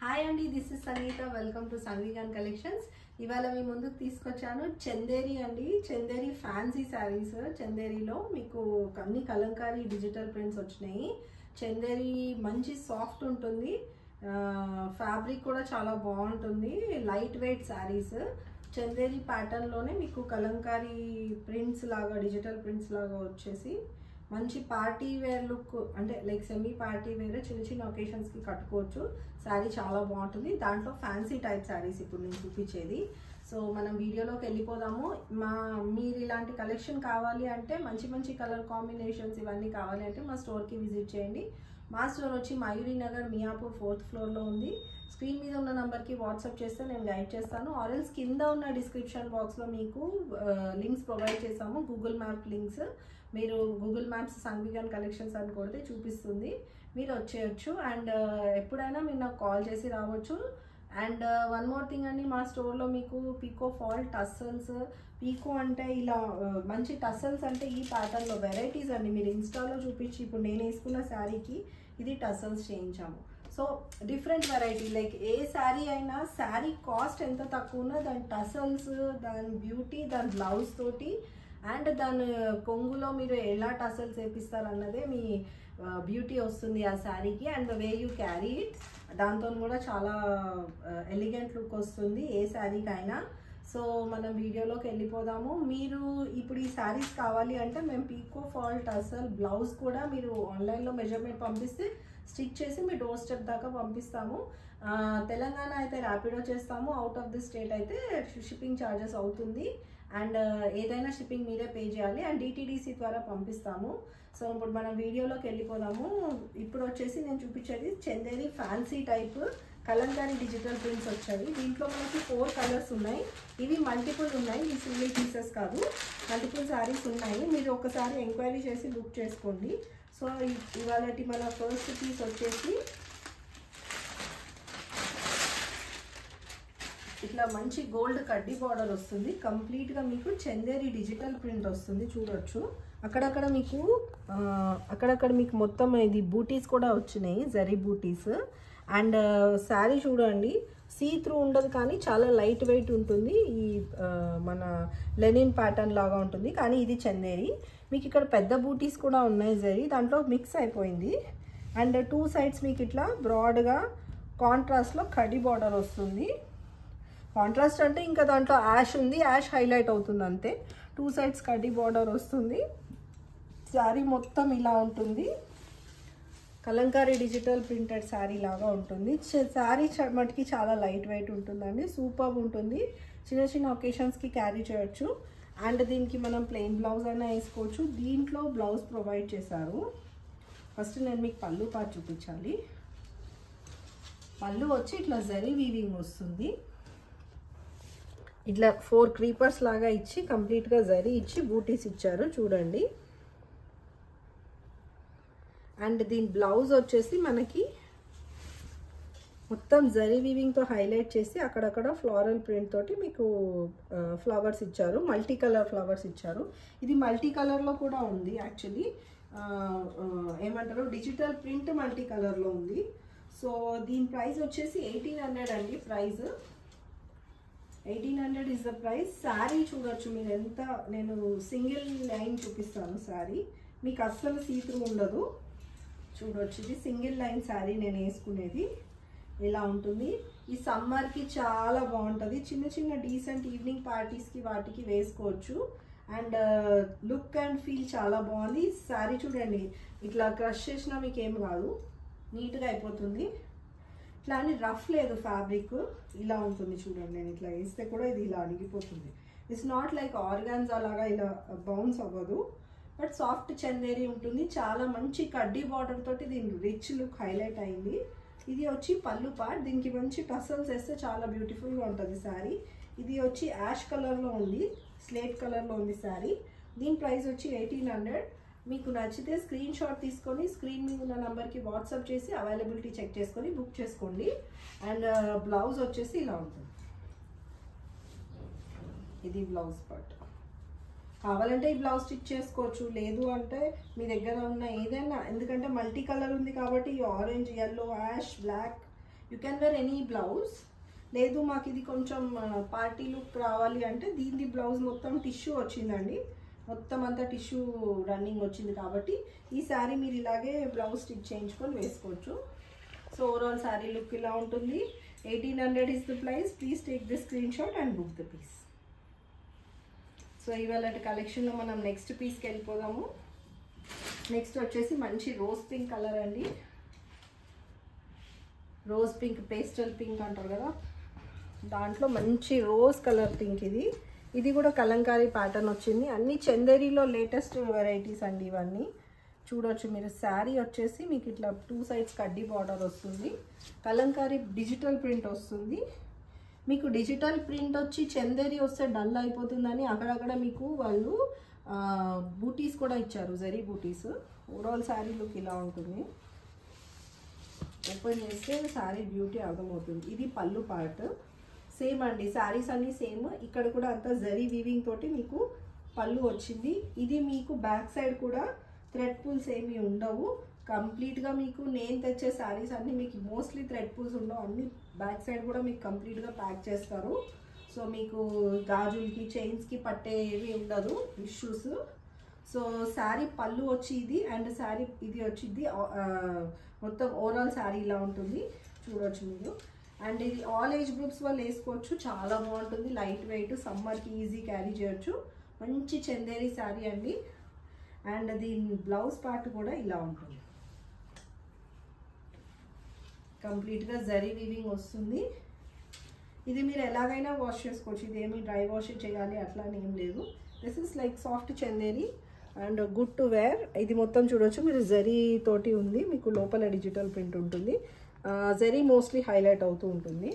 Hi అండి, this is Sangeetha. Welcome to సంగీగాన్ collections. ఇవాళ మీ ముందుకు తీసుకొచ్చాను చందేరి అండి. చందేరి ఫ్యాన్సీ శారీస్. చందేరిలో మీకు అన్ని కలంకారీ డిజిటల్ ప్రింట్స్ వచ్చినాయి. చందేరి మంచి సాఫ్ట్ ఉంటుంది, ఫ్యాబ్రిక్ కూడా చాలా బాగుంటుంది. Light weight saris. చందేరి ప్యాటర్న్లోనే మీకు కలంకారీ ప్రింట్స్ లాగా, డిజిటల్ ప్రింట్స్ లాగా వచ్చేసి మంచి పార్టీ వేర్ లుక్, అంటే లైక్ సెమీ పార్టీ వేర్ చిన్న చిన్న ఒకేషన్స్కి కట్టుకోవచ్చు. శారీ చాలా బాగుంటుంది. దాంట్లో ఫ్యాన్సీ టైప్ శారీస్ ఇప్పుడు నేను చూపించేది. సో మనం వీడియోలోకి వెళ్ళిపోదాము. మీరు ఇలాంటి కలెక్షన్ కావాలి అంటే, మంచి మంచి కలర్ కాంబినేషన్స్ ఇవన్నీ కావాలి అంటే మా స్టోర్కి విజిట్ చేయండి. మా స్టోర్ వచ్చి మయూరి నగర్, మియాపూర్ 4th ఫ్లోర్లో ఉంది. స్క్రీన్ మీద ఉన్న నెంబర్కి వాట్సాప్ చేస్తే నేను గైడ్ చేస్తాను. ఆర్ఎల్స్ కింద ఉన్న డిస్క్రిప్షన్ బాక్స్లో మీకు లింక్స్ ప్రొవైడ్ చేస్తాము, గూగుల్ మ్యాప్ లింక్స్. మీరు గూగుల్ మ్యాప్స్ సంగీగాన్ కలెక్షన్స్ అని కొడితే చూపిస్తుంది, మీరు వచ్చేయచ్చు. అండ్ ఎప్పుడైనా మీరు నాకు కాల్ చేసి రావచ్చు. అండ్ వన్ మోర్ థింగ్ అండి, మా స్టోర్లో మీకు పీకో ఫాల్ టస్సల్స్, పీకో అంటే ఇలా మంచి టస్సల్స్ అంటే ఈ ప్యాటర్న్లో వెరైటీస్ అండి. మీరు ఇన్స్టాలో చూపించి ఇప్పుడు నేను వేసుకున్న శారీకి ఇది టస్సల్స్ చేయించాము. సో డిఫరెంట్ వెరైటీ, లైక్ ఏ శారీ అయినా శారీ కాస్ట్ ఎంత తక్కువ ఉన్నా దాని టసల్స్, దాని బ్యూటీ, దాని బ్లౌజ్ తోటి అండ్ దాని కొంగులో మీరు ఎలా టసల్స్ వేపిస్తారు అన్నదే మీ బ్యూటీ వస్తుంది ఆ శారీకి. And the way you carry it, దాంతో కూడా చాలా ఎలిగెంట్ లుక్ వస్తుంది ఏ శారీకైనా. సో మనం వీడియోలోకి వెళ్ళిపోదాము. మీరు ఇప్పుడు ఈ శారీస్ కావాలి అంటే మేము పీకో ఫాల్ టసల్ బ్లౌజ్ కూడా మీరు ఆన్లైన్లో మెజర్మెంట్ పంపిస్తే స్టిచ్ చేసి మీ డోర్ స్టెప్ దాకా పంపిస్తాము. తెలంగాణ అయితే ర్యాపిడో చేస్తాము, అవుట్ ఆఫ్ ది స్టేట్ అయితే షిప్పింగ్ ఛార్జెస్ అవుతుంది. అండ్ ఏదైనా షిప్పింగ్ మీరే పే చేయాలి. అండ్ డిటీడీసీ ద్వారా పంపిస్తాము. సో ఇప్పుడు మనం వీడియోలోకి వెళ్ళిపోదాము. ఇప్పుడు వచ్చేసి నేను చూపించేది Chanderi fancy type Kalamkari digital prints వచ్చాయి. దీంట్లో మనకి 4 కలర్స్ ఉన్నాయి. ఇవి మల్టిపుల్ ఉన్నాయి, ఈ సింగిల్ పీసెస్ కాదు, మల్టిపుల్ శారీస్ ఉన్నాయి. మీరు ఒకసారి ఎంక్వైరీ చేసి బుక్ చేసుకోండి. సో ఇవాళ మన ఫస్ట్ పీస్ వచ్చేసి ఇట్లా మంచి గోల్డ్ కడ్డీ బార్డర్ వస్తుంది. కంప్లీట్గా మీకు చందేరి డిజిటల్ ప్రింట్ వస్తుంది, చూడొచ్చు. అక్కడక్కడ మీకు మొత్తం ఇది బూటీస్ కూడా వచ్చినాయి, జరీ బూటీస్. అండ్ శారీ చూడండి, సీ త్రూ ఉండదు కానీ చాలా లైట్ వెయిట్ ఉంటుంది. ఈ మన లెనిన్ ప్యాటర్న్ లాగా ఉంటుంది, కానీ ఇది చందేరి. మీకు ఇక్కడ పెద్ద బూటీస్ కూడా ఉన్నాయి, జరీ దాంట్లో మిక్స్ అయిపోయింది. అండ్ 2 సైడ్స్ మీకు ఇట్లా బ్రాడ్గా కాంట్రాస్ట్లో కడ్డీ బార్డర్ వస్తుంది. కాంట్రాస్ట్ అంటే ఇంకా దాంట్లో యాష్ ఉంది, యాష్ హైలైట్ అవుతుంది అంతే. 2 సైడ్స్ కడ్డీ బార్డర్ వస్తుంది. శారీ మొత్తం ఇలా ఉంటుంది, కలంకారీ డిజిటల్ ప్రింటెడ్ శారీ లాగా ఉంటుంది. శారీ మటుకి చాలా లైట్ వెయిట్ ఉంటుందండి, సూపర్ ఉంటుంది. చిన్న చిన్న ఒకేషన్స్కి క్యారీ చేయొచ్చు. అండ్ దీనికి మనం ప్లెయిన్ బ్లౌజ్ అయినా వేసుకోవచ్చు. దీంట్లో బ్లౌజ్ ప్రొవైడ్ చేశారు. ఫస్ట్ నేను మీకు పళ్ళు పార్ట్ చూపించాలి. పళ్ళు వచ్చి ఇట్లా జరీ వీవింగ్ వస్తుంది. ఇట్లా 4 క్రీపర్స్ లాగా ఇచ్చి కంప్లీట్గా జరీ ఇచ్చి బూటీస్ ఇచ్చారు, చూడండి. అండ్ దీని బ్లౌజ్ వచ్చేసి మనకి మొత్తం జరీ వీవింగ్తో హైలైట్ చేసి అక్కడక్కడ ఫ్లోరల్ ప్రింట్ తోటి మీకు ఫ్లవర్స్ ఇచ్చారు, మల్టీ కలర్ ఫ్లవర్స్ ఇచ్చారు. ఇది మల్టీ కలర్లో కూడా ఉంది యాక్చువల్లీ, ఏమంటారు డిజిటల్ ప్రింట్ మల్టీ కలర్లో ఉంది. సో దీని ప్రైస్ వచ్చేసి 1800 అండి. Price 1800 is the price. Sari చూడొచ్చు మీరు ఎంత, నేను సింగిల్ లైన్ చూపిస్తాను. శారీ మీకు అస్సలు సీ త్రూ ఉండదు, చూడొచ్చు. ఇది సింగిల్ లైన్ శారీ నేను వేసుకునేది, ఇలా ఉంటుంది. ఈ సమ్మర్కి చాలా బాగుంటుంది. చిన్న చిన్న డీసెంట్ ఈవినింగ్ పార్టీస్కి వాటికి వేసుకోవచ్చు. అండ్ లుక్ అండ్ ఫీల్ చాలా బాగుంది. శారీ చూడండి, ఇట్లా క్రష్ చేసినా మీకు ఏం కాదు, నీట్గా అయిపోతుంది. ఇట్లా అని రఫ్ లేదు, ఫ్యాబ్రిక్ ఇలా ఉంటుంది చూడండి. నేను ఇట్లా వేస్తే కూడా ఇది ఇలా అణిగిపోతుంది. ఇట్స్ నాట్ లైక్ ఆర్గాన్జా లాగా ఇలా బౌన్స్ అవ్వదు, బట్ సాఫ్ట్ చందేరి ఉంటుంది. చాలా మంచి కడ్డీ బార్డర్ తోటి దీని రిచ్ లుక్ హైలైట్ అయింది. ఇది వచ్చి పళ్ళు పార్ట్. దీనికి మంచి టసల్స్ వేస్తే చాలా బ్యూటిఫుల్గా ఉంటుంది శారీ. ఇది వచ్చి యాష్ కలర్లో ఉంది, స్లేట్ కలర్లో ఉంది శారీ. దీని ప్రైస్ వచ్చి 1800. మీకు నచ్చితే స్క్రీన్ షాట్ తీసుకొని స్క్రీన్ మీద ఉన్న నెంబర్కి వాట్సాప్ చేసి అవైలబిలిటీ చెక్ చేసుకొని బుక్ చేసుకోండి. అండ్ బ్లౌజ్ వచ్చేసి ఇలా ఉంటుంది, ఇది బ్లౌజ్ పార్ట్. కావాలంటే ఈ బ్లౌజ్ స్టిచ్ చేసుకోవచ్చు, లేదు అంటే మీ దగ్గర ఉన్న ఏదైనా, ఎందుకంటే మల్టీ కలర్ ఉంది కాబట్టి ఈ orange, yellow, ash, black you can wear any blouse. లేదు మాకు ఇది కొంచెం పార్టీ లుక్ రావాలి అంటే దీని బ్లౌజ్ మొత్తం టిష్యూ వచ్చిందండి, మొత్తం అంతా టిష్యూ రన్నింగ్ వచ్చింది కాబట్టి ఈ శారీ మీరు ఇలాగే బ్లౌజ్ స్టిచ్ చేయించుకొని వేసుకోవచ్చు. సో ఓవరాల్ శారీ లుక్ ఇలా ఉంటుంది. 1800 is the price. Please take the screenshot and book the piece. So ఇవాళ కలెక్షన్లో మనం నెక్స్ట్ పీస్కి వెళ్ళిపోదాము. నెక్స్ట్ వచ్చేసి మంచి రోజ్ పింక్ కలర్ అండి. రోజ్ పింక్, పేస్టల్ పింక్ అంటారు కదా, దాంట్లో మంచి రోజ్ కలర్ పింక్. ఇది కూడా కలంకారీ ప్యాటర్న్ వచ్చింది. అన్ని చందేరీలో లేటెస్ట్ వెరైటీస్ అండి ఇవన్నీ. చూడొచ్చు మీరు. శారీ వచ్చేసి మీకు ఇట్లా 2 sides కడ్డీ బార్డర్ వస్తుంది. కలంకారీ డిజిటల్ ప్రింట్ వస్తుంది. మీకు డిజిటల్ ప్రింట్ వచ్చి చందేరీ వస్తే డల్ అయిపోతుందని అక్కడక్కడ మీకు వాళ్ళు బూటీస్ కూడా ఇచ్చారు, జరీ బూటీస్. ఓవరాల్ శారీ లుక్ ఇలా ఉంటుంది. ఓపెన్ చేస్తే శారీ బ్యూటీ అర్థమవుతుంది. ఇది పళ్ళు పార్ట్. సేమ్ అండి, శారీస్ అన్నీ సేమ్. ఇక్కడ కూడా అంతా జరీ వీవింగ్ తోటి మీకు పళ్ళు వచ్చింది. ఇది మీకు బ్యాక్ సైడ్ కూడా థ్రెడ్ పుల్స్ ఏమీ ఉండవు. కంప్లీట్గా మీకు నేను తెచ్చే శారీస్ అన్నీ మీకు మోస్ట్లీ థ్రెడ్ పుల్స్ ఉండవు. అన్ని బ్యాక్ సైడ్ కూడా మీకు కంప్లీట్గా ప్యాక్ చేస్తారు. సో మీకు గాజులకి, చైన్స్కి పట్టేవి ఉండదు ఇష్యూస్. సో శారీ పళ్ళు వచ్చి ఇది, అండ్ శారీ ఇది వచ్చింది. మొత్తం ఓవరాల్ శారీ ఇలా ఉంటుంది, చూడవచ్చు మీరు. అండ్ ఇది ఆల్ ఏజ్ గ్రూప్స్ వాళ్ళు వేసుకోవచ్చు, చాలా బాగుంటుంది. లైట్ వెయిట్, సమ్మర్కి ఈజీ క్యారీ చేయొచ్చు. మంచి చందేరి శారీ అండి. అండ్ దీని బ్లౌజ్ పార్ట్ కూడా ఇలా ఉంటుంది. కంప్లీట్గా జరీ వీవింగ్ వస్తుంది. ఇది మీరు ఎలాగైనా వాష్ చేసుకోవచ్చు, ఇదేమి డ్రై వాష్ చేయాలి అట్లా ఏం లేదు. This is like soft Chanderi and good to wear. ఇది మొత్తం చూడొచ్చు మీరు, జరీ తోటి ఉంది. మీకు లోపల డిజిటల్ ప్రింట్ ఉంటుంది. జరీ మోస్ట్లీ హైలైట్ అవుతూ ఉంటుంది.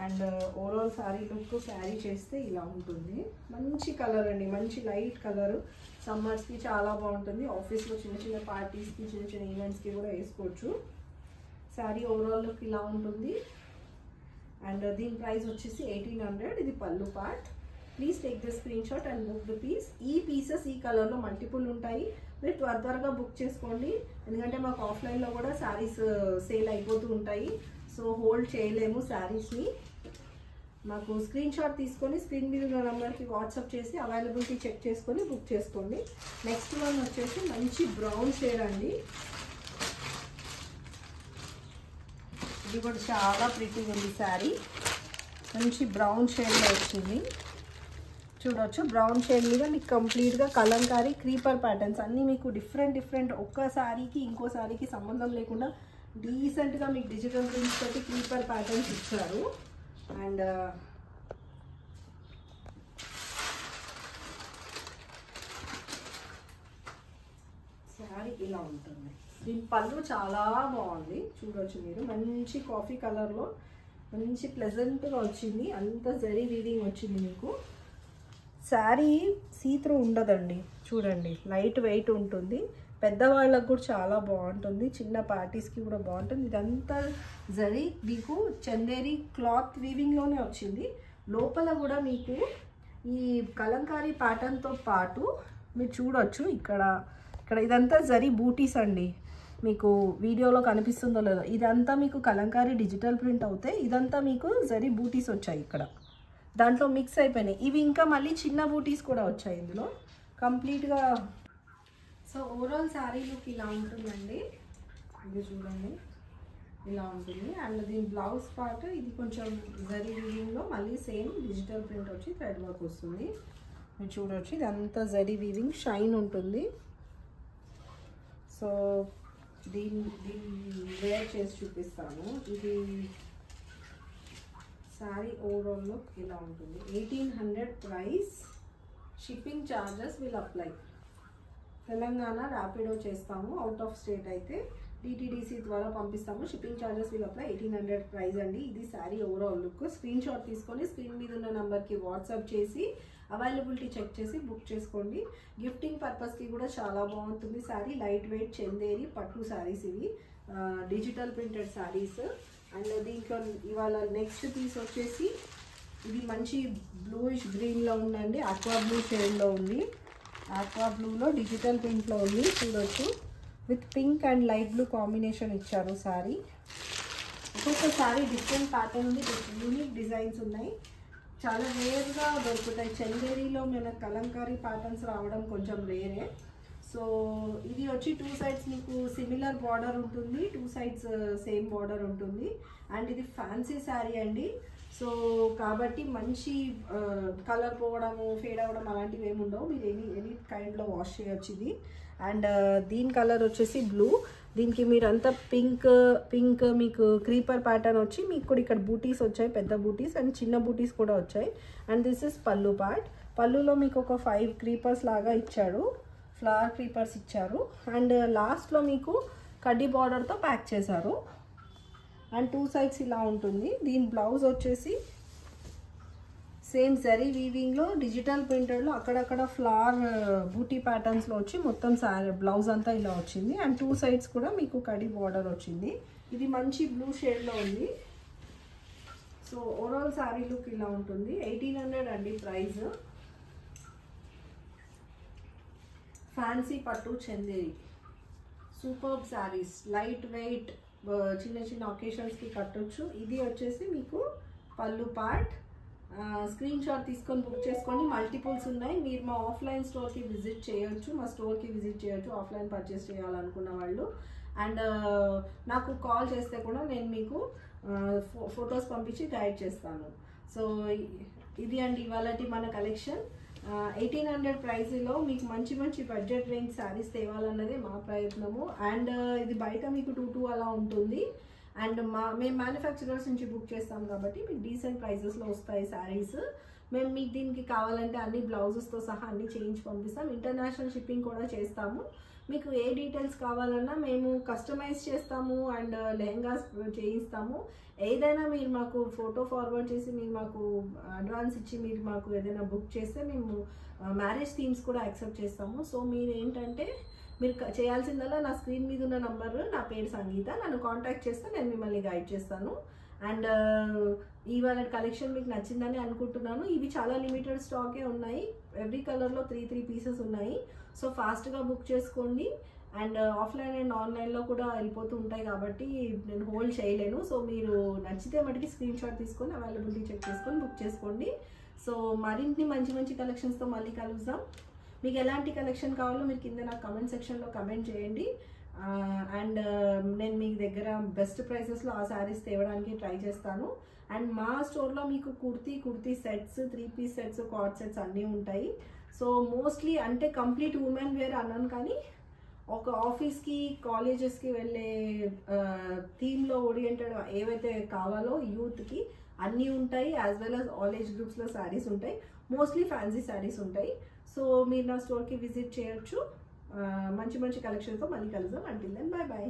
And overall sari look carry చేస్తే ఇలా ఉంటుంది. మంచి కలర్ అండి, మంచి లైట్ కలర్. సమ్మర్స్కి చాలా బాగుంటుంది. ఆఫీస్లో చిన్న చిన్న పార్టీస్కి, చిన్న చిన్న ఈవెంట్స్కి కూడా వేసుకోవచ్చు. శారీ ఓవరాల్ లుక్ ఇలా ఉంటుంది. అండ్ దీని ప్రైస్ వచ్చేసి 1800. ఇది పళ్ళు part. Please take the screen shot and book the piece. ఈ పీసెస్ ఈ కలర్లో మల్టిపుల్ ఉంటాయి. మీరు త్వరగా బుక్ చేసుకోండి, ఎందుకంటే మాకు ఆఫ్లైన్లో కూడా శారీస్ సేల్ అయిపోతూ ఉంటాయి. సో హోల్డ్ చేయలేము శారీస్ని. మాకు స్క్రీన్ షాట్ తీసుకొని స్క్రీన్ మీద ఉన్న నెంబర్కి వాట్సాప్ చేసి అవైలబిలిటీ చెక్ చేసుకొని బుక్ చేసుకోండి. నెక్స్ట్ వన్ వచ్చేసి మంచి బ్రౌన్ షేడ్ అండి. ఇది కూడా చాలా ప్రిటీగా ఉంది శారీ. మంచి బ్రౌన్ షేడ్లో వచ్చింది, చూడవచ్చు. బ్రౌన్ షేడ్ మీద మీకు కంప్లీట్గా కలంకారీ క్రీపర్ ప్యాటర్న్స్ అన్నీ మీకు డిఫరెంట్ ఒక్క శారీకి ఇంకో శారీకి సంబంధం లేకుండా డీసెంట్గా మీకు డిజిటల్ ప్రింట్స్ తోటి క్రీపర్ ప్యాటర్న్స్ ఇచ్చారు. అండ్ శారీ ఇలా ఉంటుంది. దీని పళ్ళు చాలా బాగుంది, చూడవచ్చు మీరు. మంచి కాఫీ కలర్లో మంచి ప్లెజెంట్గా వచ్చింది. అంత జరీ వీవింగ్ వచ్చింది మీకు. శారీ సీత్రూ ఉండదండి, చూడండి. లైట్ వెయిట్ ఉంటుంది. పెద్దవాళ్ళకు కూడా చాలా బాగుంటుంది, చిన్న పార్టీస్కి కూడా బాగుంటుంది. ఇదంతా జరీ మీకు చందేరి క్లాత్ వీవింగ్లోనే వచ్చింది. లోపల కూడా మీకు ఈ కలంకారీ ప్యాటర్న్తో పాటు మీరు చూడొచ్చు ఇక్కడ ఇదంతా జరీ బూటీస్ అండి. మీకు వీడియోలో కనిపిస్తుందో లేదో, ఇదంతా మీకు కలంకారీ డిజిటల్ ప్రింట్ అవుతాయి. ఇదంతా మీకు జరీ బూటీస్ వచ్చాయి ఇక్కడ, దాంట్లో మిక్స్ అయిపోయినాయి. ఇవి ఇంకా మళ్ళీ చిన్న బూటీస్ కూడా వచ్చాయి ఇందులో కంప్లీట్గా. సో ఓవరాల్ శారీ లుక్ ఇలా ఉంటుందండి. ఇది చూడండి ఇలా ఉంటుంది. అండ్ దీని బ్లౌజ్ పార్ట్ ఇది కొంచెం జరీ వీవింగ్లో మళ్ళీ సేమ్ డిజిటల్ ప్రింట్ వచ్చి థ్రెడ్ వర్క్ వస్తుంది. మీరు చూడవచ్చు ఇదంతా జరీ వీవింగ్, షైన్ ఉంటుంది. సో దీన్ని వేర్ చేసి చూపిస్తాను. ఇది శారీ ఓవరాల్ లుక్ ఇలా ఉంటుంది. 1800 price. Shipping charges will apply. Telangana Rapido చేస్తాము, అవుట్ ఆఫ్ స్టేట్ అయితే DTDC ద్వారా పంపిస్తాము. Shipping charges will apply. 1800 price అండి. ఇది sari overall look. Screen shot తీసుకొని స్క్రీన్ మీద ఉన్న నెంబర్కి వాట్సాప్ చేసి అవైలబిలిటీ చెక్ చేసి బుక్ చేసుకోండి. గిఫ్టింగ్ పర్పస్కి కూడా చాలా బాగుంటుంది శారీ. లైట్ వెయిట్ చందేరి పట్టు శారీస్ ఇవి, డిజిటల్ ప్రింటెడ్ శారీస్. అండ్ దీంట్లో ఇవాళ నెక్స్ట్ పీస్ వచ్చేసి ఇది మంచి బ్లూయిష్ గ్రీన్లో ఉందండి. ఆక్వా బ్లూ షేడ్లో ఉంది. ఆక్వా బ్లూలో డిజిటల్ ప్రింట్లో ఉంది, చూడొచ్చు. With pink and light blue combination ఇచ్చారు శారీ. ఒక్కొక్కసారి డిఫరెంట్ ప్యాటర్న్ ఉంది, యూనిక్ డిజైన్స్ ఉన్నాయి. చాలా రేర్గా దొరుకుతాయి. చందేరీలో మన కలంకారీ ప్యాటర్న్స్ రావడం కొంచెం రేరే. సో ఇది వచ్చి 2 sides మీకు సిమిలర్ బార్డర్ ఉంటుంది, 2 sides సేమ్ బార్డర్ ఉంటుంది. అండ్ ఇది ఫ్యాన్సీ శారీ అండి. సో కాబట్టి మంచి కలర్ పోవడము, ఫేడ్ అవ్వడం అలాంటివి ఏమి ఉండవు. మీరు ఎనీ కైండ్లో వాష్ చేయొచ్చు ఇది. అండ్ దీని కలర్ వచ్చేసి బ్లూ. దీనికి మీరంతా పింక్ మీకు క్రీపర్ ప్యాటర్న్ వచ్చి మీకు కూడా ఇక్కడ బూటీస్ వచ్చాయి, పెద్ద బూటీస్ అండ్ చిన్న బూటీస్ కూడా వచ్చాయి. అండ్ దిస్ ఇస్ పళ్ళు పార్ట్. పళ్ళులో మీకు ఒక 5 క్రీపర్స్ లాగా ఇచ్చాడు, ఫ్లవర్ క్రీపర్స్ ఇచ్చారు. అండ్ లాస్ట్లో మీకు కడ్డీ బార్డర్తో ప్యాక్ చేశారు. అండ్ 2 sides ఇలా ఉంటుంది. దీని బ్లౌజ్ వచ్చేసి సేమ్ జరీ వీవింగ్లో డిజిటల్ ప్రింటెడ్లో అక్కడక్కడ ఫ్లవర్ బూటీ ప్యాటర్న్స్లో వచ్చి మొత్తం శారీ బ్లౌజ్ అంతా ఇలా వచ్చింది. అండ్ 2 sides కూడా మీకు కడ్డీ బార్డర్ వచ్చింది. ఇది మంచి బ్లూ షేడ్లో ఉంది. సో ఓవరాల్ శారీ లుక్ ఇలా ఉంటుంది. 1800 అండి ప్రైస్. ఫ్యాన్సీ పట్టు Chanderi superb saris, light weight, చిన్న చిన్న ఒకేషన్స్కి కట్టొచ్చు. ఇది వచ్చేసి మీకు పళ్ళు పార్ట్. స్క్రీన్ షాట్ తీసుకొని బుక్ చేసుకోండి. మల్టిపుల్స్ ఉన్నాయి. మీరు మా ఆఫ్లైన్ స్టోర్కి విజిట్ చేయొచ్చు, మా స్టోర్కి విజిట్ చేయొచ్చు ఆఫ్లైన్ పర్చేస్ చేయాలనుకున్న వాళ్ళు. అండ్ నాకు కాల్ చేస్తే కూడా నేను మీకు ఫొటోస్ పంపించి గైడ్ చేస్తాను. సో ఇది అండి ఇవాళ మన కలెక్షన్. 1800 ప్రైస్లో మీకు మంచి మంచి బడ్జెట్ రేంజ్ శారీస్ తేవాలన్నదే మా ప్రయత్నము. అండ్ ఇది బయట మీకు 2 అలా ఉంటుంది. అండ్ మేము మ్యానుఫ్యాక్చరర్స్ నుంచి బుక్ చేస్తాం కాబట్టి మీకు డీసెంట్ ప్రైజెస్లో వస్తాయి శారీస్. మేము మీకు దీనికి కావాలంటే అన్ని బ్లౌజెస్తో సహా అన్ని చేయించి పంపిస్తాం. ఇంటర్నేషనల్ షిప్పింగ్ కూడా చేస్తాము. మీకు ఏ డీటెయిల్స్ కావాలన్నా మేము కస్టమైజ్ చేస్తాము అండ్ లెహంగాస్ చేయిస్తాము. ఏదైనా మీరు మాకు ఫోటో ఫార్వర్డ్ చేసి మీరు మాకు అడ్వాన్స్ ఇచ్చి మీరు మాకు ఏదైనా బుక్ చేస్తే మేము మ్యారేజ్ థీమ్స్ కూడా యాక్సెప్ట్ చేస్తాము. సో మీరు ఏంటంటే మీరు చేయాల్సిందల్లా నా స్క్రీన్ మీద ఉన్న నంబర్, నా పేరు సంగీత, నన్ను కాంటాక్ట్ చేస్తే నేను మిమ్మల్ని గైడ్ చేస్తాను. అండ్ ఇవాళ కలెక్షన్ మీకు నచ్చిందని అనుకుంటున్నాను. ఇవి చాలా లిమిటెడ్ స్టాకే ఉన్నాయి. ఎవ్రీ కలర్లో 3 పీసెస్ ఉన్నాయి. సో ఫాస్ట్గా బుక్ చేసుకోండి. అండ్ ఆఫ్లైన్ అండ్ ఆన్లైన్లో కూడా వెళ్ళిపోతూ ఉంటాయి కాబట్టి నేను హోల్డ్ చేయలేను. సో మీరు నచ్చితే మటుకి స్క్రీన్ షాట్ తీసుకొని అవైలబిలిటీ చెక్ చేసుకొని బుక్ చేసుకోండి. సో మరిన్ని మంచి మంచి కలెక్షన్స్తో మళ్ళీ కలుద్దాం. మీకు ఎలాంటి కలెక్షన్ కావాలో మీరు కింద నాకు కమెంట్ సెక్షన్లో కమెంట్ చేయండి. అండ్ నేను మీ దగ్గర బెస్ట్ ప్రైసెస్లో ఆ శారీస్ తేవడానికి ట్రై చేస్తాను. అండ్ మా స్టోర్లో మీకు kurti sets, 3 piece sets, card sets అన్నీ ఉంటాయి. సో మోస్ట్లీ అంటే కంప్లీట్ ఉమెన్ వేర్ అన్నాను కానీ ఒక ఆఫీస్కి కాలేజెస్కి వెళ్ళే థీమ్లో ఓరియంటెడ్ ఏవైతే కావాలో యూత్కి అన్నీ ఉంటాయి. As well as all age గ్రూప్స్లో శారీస్ ఉంటాయి. మోస్ట్లీ ఫ్యాన్సీ శారీస్ ఉంటాయి. సో మీరు నా స్టోర్కి విజిట్ చేయొచ్చు. మంచి మంచి కలెక్షన్తో మళ్ళీ కలుద్దాం. Until then bye bye.